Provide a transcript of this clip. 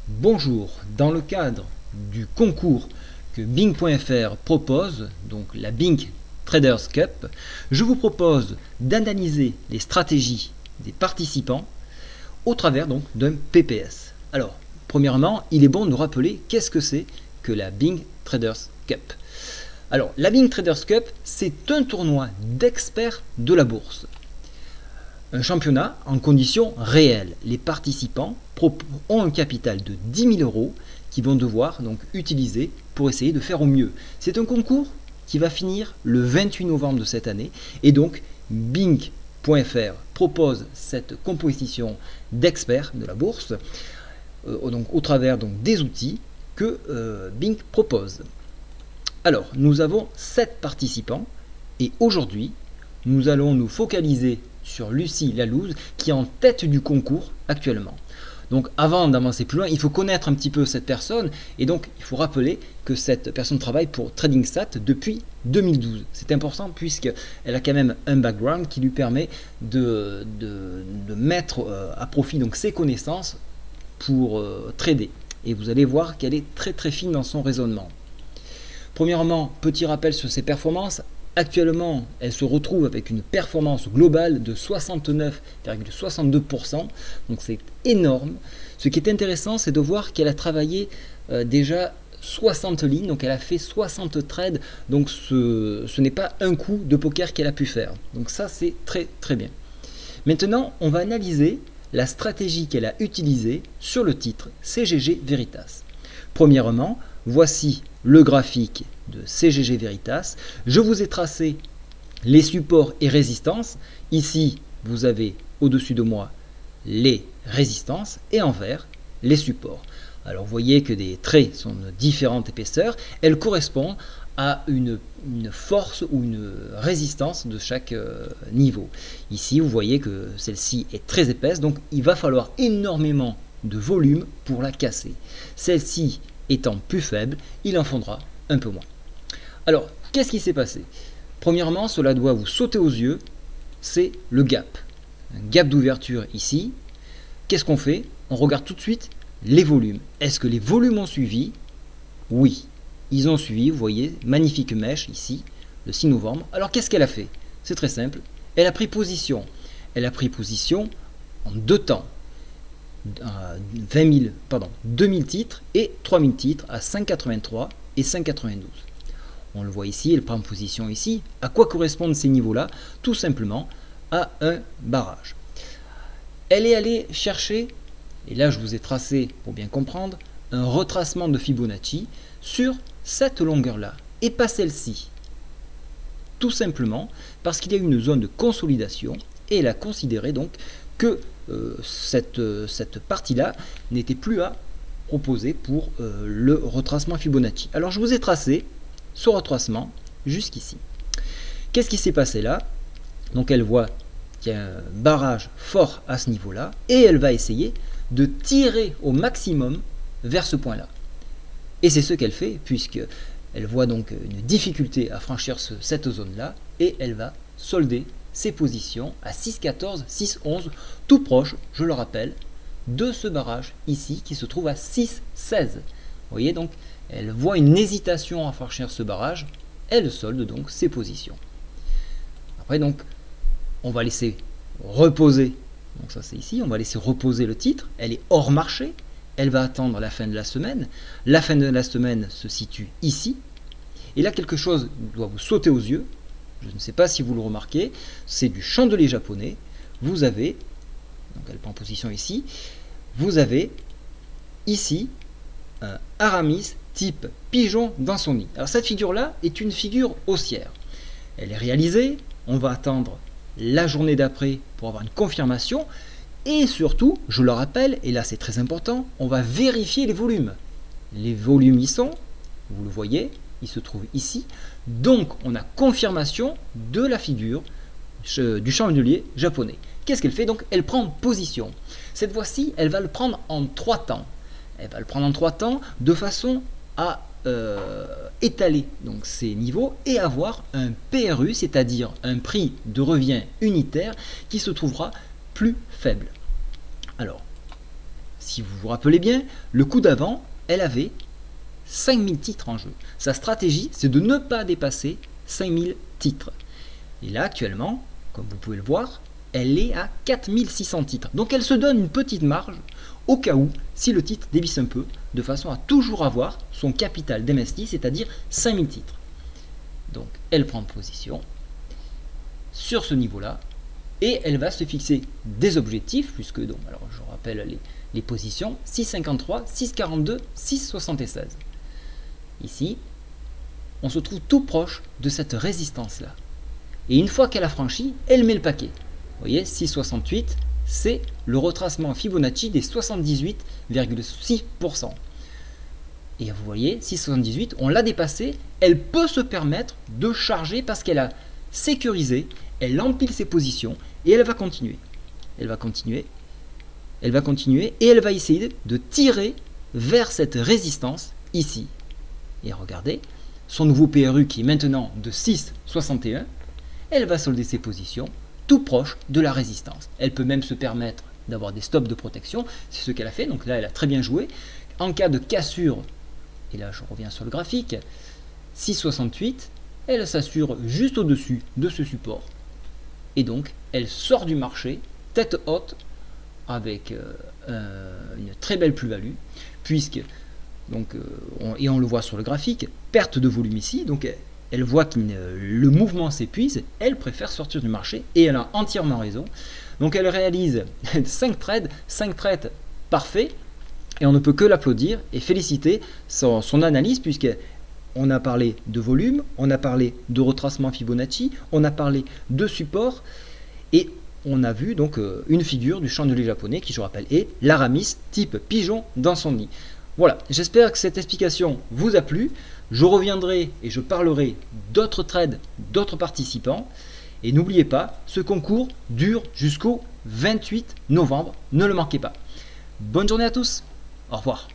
Bonjour, dans le cadre du concours que Bing.fr propose, donc la Bing Traders Cup, je vous propose d'analyser les stratégies des participants au travers donc d'un PPS. Alors, premièrement, il est bon de nous rappeler qu'est-ce que c'est que la Bing Traders Cup. Alors, la Bing Traders Cup, c'est un tournoi d'experts de la bourse. Un championnat en conditions réelles. Les participants ont un capital de 10 000 euros qu'ils vont devoir donc utiliser pour essayer de faire au mieux. C'est un concours qui va finir le 28 novembre de cette année et donc Bing.fr propose cette compétition d'experts de la bourse donc, au travers donc, des outils que Bing propose. Alors, nous avons 7 participants et aujourd'hui, nous allons nous focaliser sur Lucie Lalouse qui est en tête du concours actuellement. Donc avant d'avancer plus loin, il faut connaître un petit peu cette personne et donc il faut rappeler que cette personne travaille pour TradingStat depuis 2012. C'est important puisqu'elle a quand même un background qui lui permet de mettre à profit donc ses connaissances pour trader. Et vous allez voir qu'elle est très fine dans son raisonnement. Premièrement, petit rappel sur ses performances. Actuellement, elle se retrouve avec une performance globale de 69,62%, donc c'est énorme. Ce qui est intéressant, c'est de voir qu'elle a travaillé déjà 60 lignes, donc elle a fait 60 trades, donc ce n'est pas un coup de poker qu'elle a pu faire. Donc ça, c'est très bien. Maintenant, on va analyser la stratégie qu'elle a utilisée sur le titre CGG Veritas. Premièrement, voici le graphique de CGG Veritas. Je vous ai tracé les supports et résistances. Ici, vous avez au-dessus de moi les résistances et en vert les supports. Alors, vous voyez que des traits sont de différentes épaisseurs. Elles correspondent à une force ou une résistance de chaque niveau. Ici, vous voyez que celle-ci est très épaisse, donc il va falloir énormément de volume pour la casser. Celle-ci étant plus faible, il en faudra un peu moins. Alors, qu'est-ce qui s'est passé? Premièrement, cela doit vous sauter aux yeux, c'est le gap. Un gap d'ouverture ici. Qu'est-ce qu'on fait? On regarde tout de suite les volumes. Est-ce que les volumes ont suivi? Oui, ils ont suivi, vous voyez, magnifique mèche ici, le 6 novembre. Alors, qu'est-ce qu'elle a fait? C'est très simple, elle a pris position. Elle a pris position en deux temps. 2000 titres et 3000 titres à 5,83 et 5,92. On le voit ici, elle prend position ici. À quoi correspondent ces niveaux-là? Tout simplement à un barrage. Elle est allée chercher, et là je vous ai tracé pour bien comprendre, un retracement de Fibonacci sur cette longueur-là et pas celle-ci. Tout simplement parce qu'il y a une zone de consolidation et elle a considéré donc que cette partie-là n'était plus à proposer pour le retracement Fibonacci. Alors je vous ai tracé ce retracement jusqu'ici. Qu'est-ce qui s'est passé là? Donc elle voit qu'il y a un barrage fort à ce niveau-là et elle va essayer de tirer au maximum vers ce point-là. Et c'est ce qu'elle fait puisqu'elle voit donc une difficulté à franchir cette zone-là et elle va solder ses positions à 6,14, 6,11, tout proche, je le rappelle, de ce barrage ici qui se trouve à 6,16. Vous voyez donc, elle voit une hésitation à franchir ce barrage, elle solde donc ses positions. Après donc, on va laisser reposer, donc ça c'est ici, on va laisser reposer le titre, elle est hors marché, elle va attendre la fin de la semaine. La fin de la semaine se situe ici, et là quelque chose doit vous sauter aux yeux. Je ne sais pas si vous le remarquez, c'est du chandelier japonais. Vous avez, donc elle prend position ici, vous avez ici un Aramis type pigeon dans son nid. Alors cette figure-là est une figure haussière. Elle est réalisée, on va attendre la journée d'après pour avoir une confirmation. Et surtout, je le rappelle, et là c'est très important, on va vérifier les volumes. Les volumes y sont, vous le voyez, il se trouve ici. Donc, on a confirmation de la figure du chandelier japonais. Qu'est-ce qu'elle fait? Donc, elle prend position. Cette fois-ci, elle va le prendre en 3 temps. Elle va le prendre en 3 temps de façon à étaler donc ces niveaux et avoir un PRU, c'est-à-dire un prix de revient unitaire qui se trouvera plus faible. Alors, si vous vous rappelez bien, le coup d'avant, elle avait 5000 titres en jeu. Sa stratégie, c'est de ne pas dépasser 5000 titres. Et là, actuellement, comme vous pouvez le voir, elle est à 4600 titres. Donc elle se donne une petite marge au cas où, si le titre dévisse un peu, de façon à toujours avoir son capital d'investi, c'est-à-dire 5000 titres. Donc elle prend position sur ce niveau-là et elle va se fixer des objectifs, puisque, donc, alors je rappelle les positions, 6,53, 6,42, 6,76. Ici, on se trouve tout proche de cette résistance-là. Et une fois qu'elle a franchi, elle met le paquet. Vous voyez, 6,68, c'est le retracement Fibonacci des 78,6%. Et vous voyez, 6,78, on l'a dépassé, elle peut se permettre de charger parce qu'elle a sécurisé, elle empile ses positions et elle va continuer. Elle va continuer, elle va continuer et elle va essayer de tirer vers cette résistance ici. Et regardez, son nouveau PRU qui est maintenant de 6,61, elle va solder ses positions tout proche de la résistance. Elle peut même se permettre d'avoir des stops de protection, c'est ce qu'elle a fait, donc là elle a très bien joué. En cas de cassure, et là je reviens sur le graphique, 6,68, elle s'assure juste au-dessus de ce support. Et donc elle sort du marché tête haute avec une très belle plus-value, puisque, donc, et on le voit sur le graphique, perte de volume ici, donc elle voit que le mouvement s'épuise, elle préfère sortir du marché et elle a entièrement raison. Donc elle réalise 5 trades parfaits et on ne peut que l'applaudir et féliciter son analyse, puisqu'on a parlé de volume, on a parlé de retracement Fibonacci, on a parlé de support et on a vu donc une figure du chandelier japonais qui, je rappelle, est l'Aramis type pigeon dans son nid. Voilà, j'espère que cette explication vous a plu. Je reviendrai et je parlerai d'autres trades, d'autres participants. Et n'oubliez pas, ce concours dure jusqu'au 28 novembre. Ne le manquez pas. Bonne journée à tous. Au revoir.